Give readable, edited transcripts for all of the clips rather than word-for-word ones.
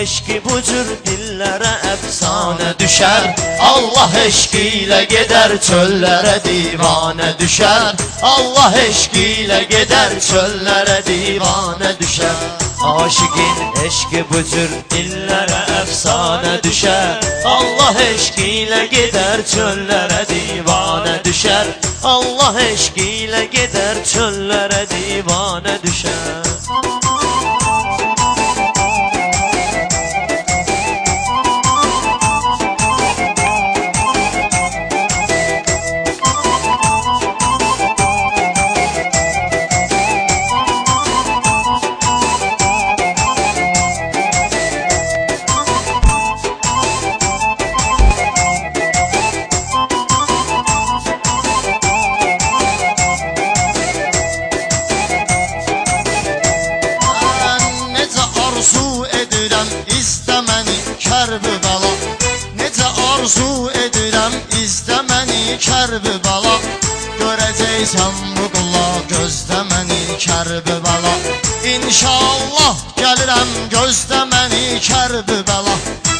eşqi bu cür dillərə əfsanə düşər. Allah eşqi ilə gedər çöllərə divanə düşər. Allah eşqi ilə gedər çöllərə divanə düşər. Aşıqin eşqi bu cür dillərə əfsanə düşər. Allah eşqi ilə gedər çöllərə divanə düşər. Allah eşqi ilə gedər çöllərə divanə düşər. Kərbəla, necə arzu edirəm izlə məni Kərbəla. Görəcəksən bu qula gözlə məni Kərbəla. İnşallah gəlirəm gözlə məni Kərbəla.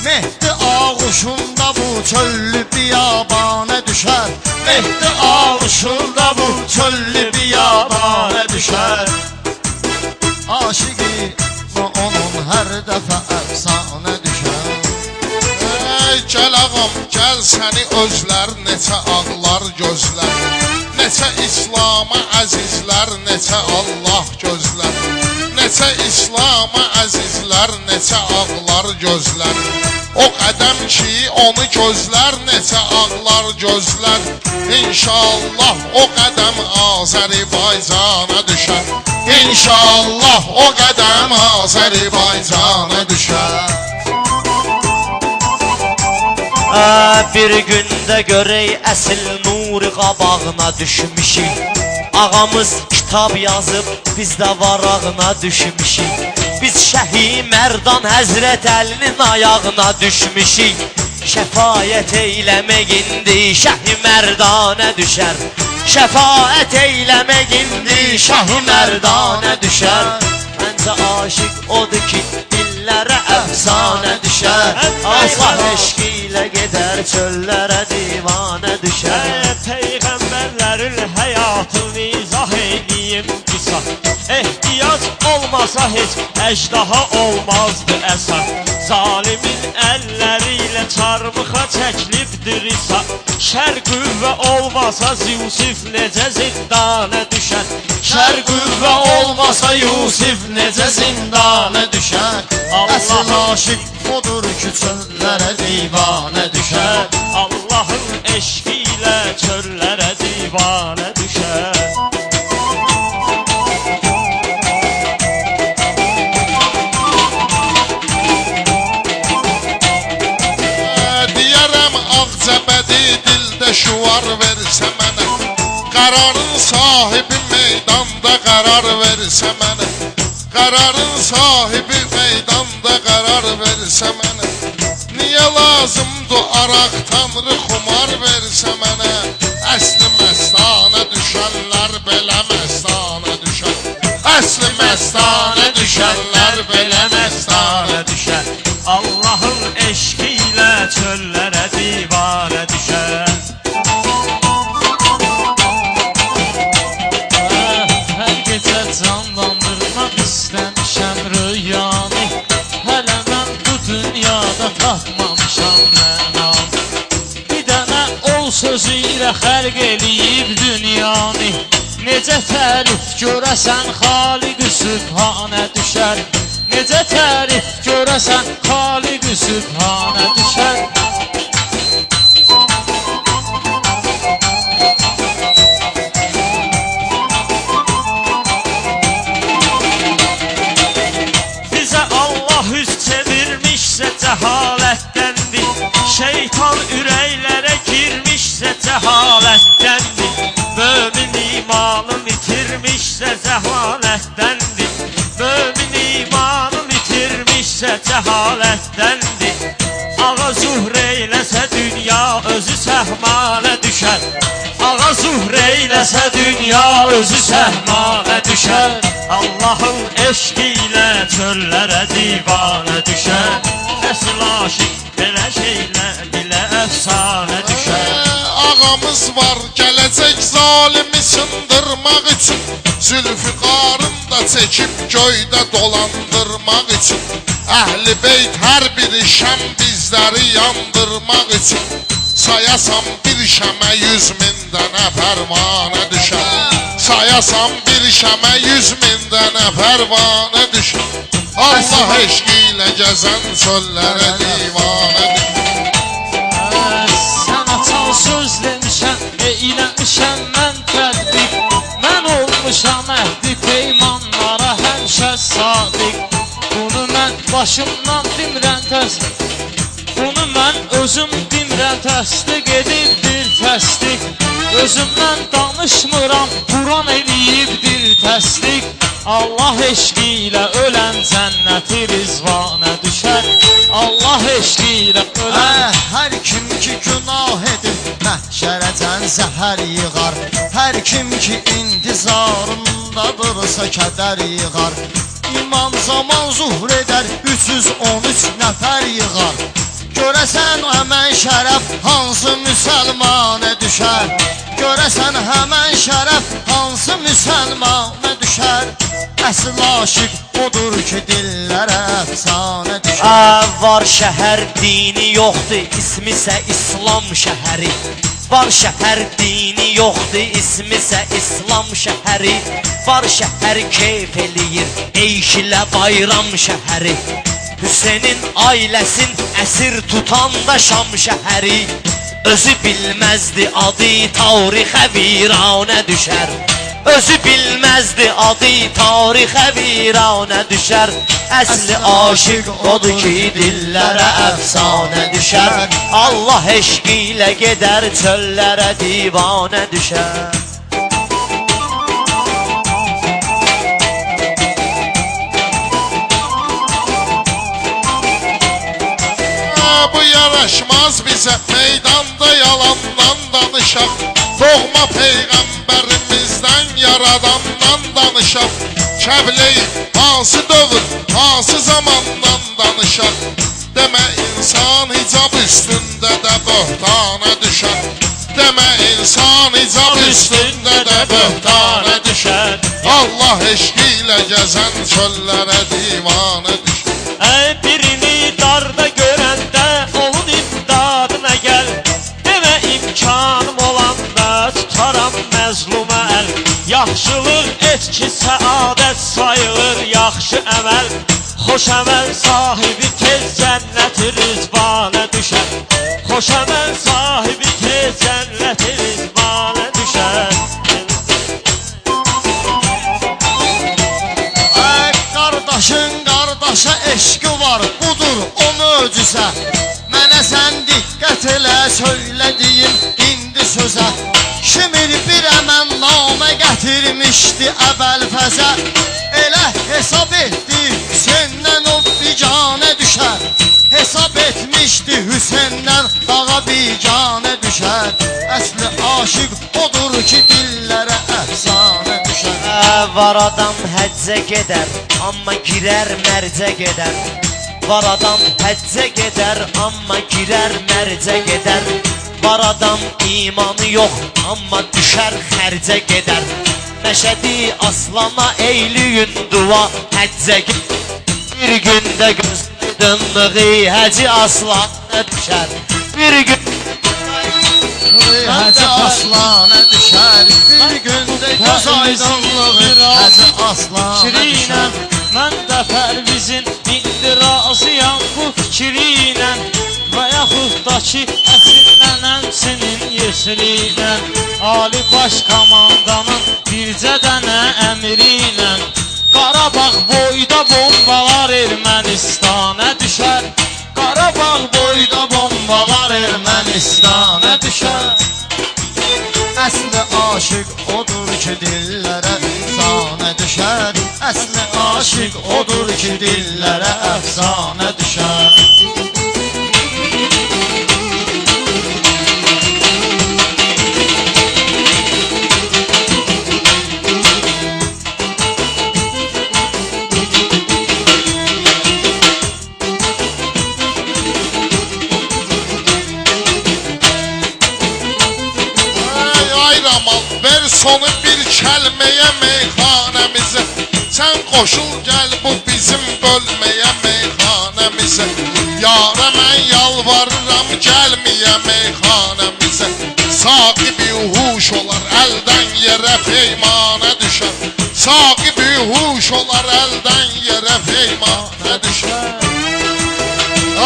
Mehdi ağuşunda bu çöllü biyabanə düşər. Mehdi ağuşunda bu çöllü biyabanə düşər. Aşıqı onun hər dəfə əfsanə düşər. Gəl ağam, gəl səni özlər, neçə ağlar gözlər. Neçə İslam'a əzizlər, neçə Allah gözlər. Neçə İslam'a əzizlər, neçə ağlar gözlər. O qədəm ki onu gözlər, neçə ağlar gözlər. İnşallah o qədəm Azərbaycana düşər. İnşallah o qədəm Azərbaycana düşər. Bir gündə görək əsil nuri qabağına düşmüşük. Ağamız kitab yazıb biz də varağına düşmüşük. Biz Şəhi Mərdan Həzrət Əlinin ayağına düşmüşük. Şəfaət eyləmək indi Şəhi Mərdanə düşər. Şəfaət eyləmək indi Şəhi Mərdanə düşər. Məncə aşiq odur ki dillərə əfsanə düşər. Allah eşqi ilə gedər çöllərə divanə düşər. Peyğəmbərlərin həyatını izah edeyim qısa. Ehtiyac olmasa heç əcdaha olmazdı əsas. Zalimin əlləri ilə çarmıxa çəkilibdir isa. Şər qüvvə olmasa Yusif necə zindana düşər. Şər qüvvə olmasa Yusif necə zindana düşər. Əsl aşiq odur ki çöllərə divanə düşər. Allahın eşqi ilə çöllərə divanə düşər. Deyərəm Ağcabədi dildə şuvar versə mənə. Qararın sahibi meydanda qarar versə mənə. Qararın sahibi meydanda qarar versə mənə. Niyə lazımdır araq tanrı xumar versə mənə. Əsli məstanə düşənlər belə məstanə düşər. Əsli məstanə düşənlər belə məstanə düşər. Allahın eşqi ilə çöllərə divanə düşər. Hər gecə canlandırmaq istəmişəm rüyanı. Hələ mən bu dünyada tapmamışam mənam. Bir dənə ol sözü ilə xəlq eləyib dünyanı. Necə tərif görəsən Xaliq-i Sübhanə düşər. Necə tərif görəsən Xaliq-i Sübhanə düşər. Bizə Allah üz çevirmişsə cəhalətdəndir. Şeytan ürəklərə girmişsə cəhalətdəndir. Mömin imanın itirmişsə cəhalətdəndir. Mömin imanın itirmişsə cəhalətdəndir. Ağa zuhr eyləsə dünya özü səhmanə düşər. Ağa zuhr eyləsə dünya özü səhmanə düşər. Allahın eşqi ilə çöllərə divanə düşər. üçün Zülfü qarında çəkib göydə dolandırmaq üçün Əhli beyt hər biri şəm bizləri yandırmaq üçün Sayasan bir şəmə 100.000 dənə pərvanə düşər Sayasan bir şəmə 100.000 dənə pərvanə düşər Allah eşqi ilə gəzən çöllərə divanə düşər Sən açan söz demişəm, eyləmişəm mən tədbiq Mən olmuşam əhdi peymanlara həmişə sadiq Bunu mən başımdan demirəm təsdiq Bunu mən özüm demirəm təsdiq edibdir təsdiq Özümdən danışmıram, Quran eləyibdir təsdiq Allah eşqi ilə ölən cənnəti rizvanə düşər Allah eşqi ilə ölən Hər kim ki günah edir məhşərəcən zəhər yığar Hər kim ki intizarındadırsa kədər yığar İmam zaman zuhr edər 313 nəfər yığar Görəsən həmən şərəf hansı müsəlmanə düşər Görəsən həmən şərəf hansı müsəlmanə düşər Əsl aşıq odur ki dillərə əfsanə düşər Var şəhər dini yoxdur, ismi isə İslam şəhəri Var şəhər dini yoxdur, ismi isə İslam şəhəri Var şəhər keyf eləyir, eyş ilə bayram şəhəri Hüseynin ailəsin əsir tutan da Şam şəhəri Özü bilməzdi adı tarixə viranə düşər Özü bilməzdi adı tarixə viranə düşər Əsli aşıq odur ki dillərə əfsanə düşər Allah eşqi ilə gedər çöllərə divanə düşər Bu yaraşmaz bizə meydanda yalandan danışaq Doğma peyğəmbərimizdən yaradandan danışaq Kəbleyi hansı dövr, hansı zamandan danışaq Demə insan hicab üstündə də böhtana düşər Demə insan hicab üstündə də böhtana düşər Allah eşqi ilə gəzən çöllərə divanə düşər Birini darda görəndə onun imdadına gəl Demə imkanım olanda tutaram məzluma əl Yaxşılıq et ki səadət sayılır yaxşı əməl Xoş əməl sahibi tez cənnəti rizvanə düşər Xoş əməl sahibi tez cənnəti rizvanə düşər Qardaşın qardaşa eşqi var, budur o möcüzə Mənə sən diqqət elə söylədiyim indi sözə Kimir bir əmən namə gətirmişdi əvvəl fəzə Elə hesab etdi Hüseyndən o bicanə düşər Hesab etmişdi Hüseyndən dağa bicanə düşər Əsli aşıq odur ki dillərə əfsanə düşər Var adam həccə gedər, amma girər mərcə gedər Var adam həccə gedər, amma girər mərcə gedər Var adam imanı yox, amma düşər xərcə gedər Məşədi aslana eyliyin dua həccə gedər Bir gündə gözlüdünlığı həci aslana düşər Bir gün Həzi aslana düşər Bir gündə göz aydınlığı Həzi aslana Fikrinəm, düşər mən də Pərvizin indi razıyam bu fikrinə Və yaxud da ki əsinlənəm senin yesrinə Ali baş komandanın bircə dənə əmrinə Qarabağ boyda bombalar Ermənistana düşər Qarabağ boyda bombalar Ermənistana düşər Əsli aşıq odur ki dillərə əfsanə düşər Əsli aşıq odur ki dillərə əfsanə düşər Ver sonu bir dikəlməyə meyxanəmizə. Sən qoşul gəl bu bizim bölməyə meyxanəmizə. Yara mən yalvarıram gəlməyə meyxanəmizə. Saqibi huş olar əldən yerə peymanə düşər. Saqibi huş olar əldən yerə peymanə düşər.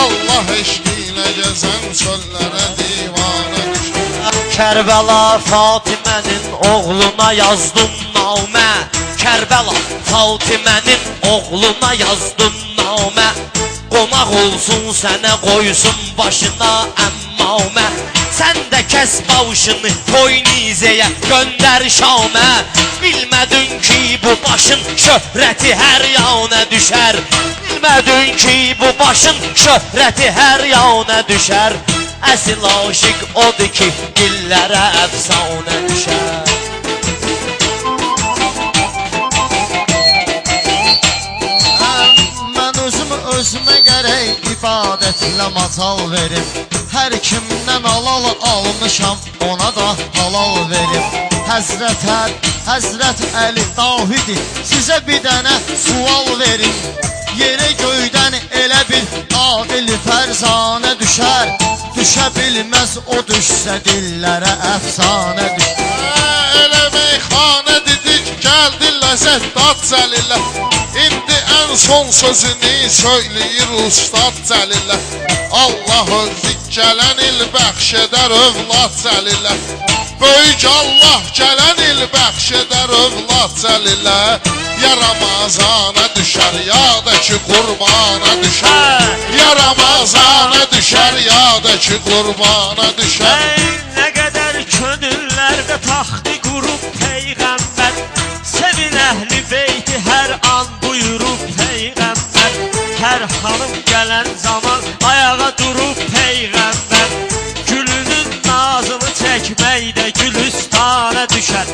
Allah eşqi ilə gəzən çöllərə divanə düşər. Kərbəla Fatimənin oğluna yazdım namə. Kərbəla Fatimənin oğluna yazdım namə. Qonaq olsun sənə qoysun başına əmmamə. Sən də kəs başını toy nizəyə göndər Şamə. Bilmədin ki bu başın şöhrəti hər yana düşər. Bilmədin ki bu başın şöhrəti hər yana düşər. Əsl aşiq odur ki dillərə əfsanə düşər. Özümə gərək ibadətlə macal verim. Hər kimdən halal almışam, ona da halal verim. Həzrət Əli Dahidi, sizə bir dənə sual verim. Yerə göydən elə bir adil fərzanə düşər. Düşə bilməz o düşsə dillərə əfsanə düşər. Elə meyxanə dedik, gəldi ləzzət dad Cəlillə. İndi ən son sözünü söyləyir Ustad Cəlillə. Allah özü gələn il bəxş edər övlad Cəlillə. Böyük Allah gələn il bəxş edər övlad Cəlillə. Ya Ramazana düşər, ya da ki qurbana düşər. Ya Ramazana düşər, ya da ki qurbana düşər. Nə qədər könüllərdə taxtı qurub Peyğəmbər. Sevin əhli beyti hər an buyurub Peyğəmbər. Hər xanım gələn zaman ayağa durub Peyğəmbər. Gülünün nazını çəkməkdə gülüstana düşər.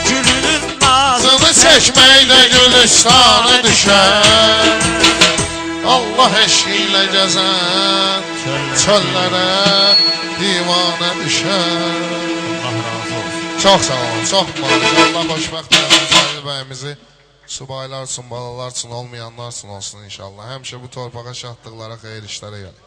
Gülünün nazını çəkməkdə gülüstana düşər. Allah eşqi ilə gəzən çöllərə divanə düşər. Çox sağ olun, çox mübarək. Allah xoşbəxt eləsin Cəlil bəyimizi. Subaylar üçün, balalar üçün, olmayanlar üçün olsun inşallah. Həmişə bu torpağa şadlıqlara, xeyir işlərə gəlir.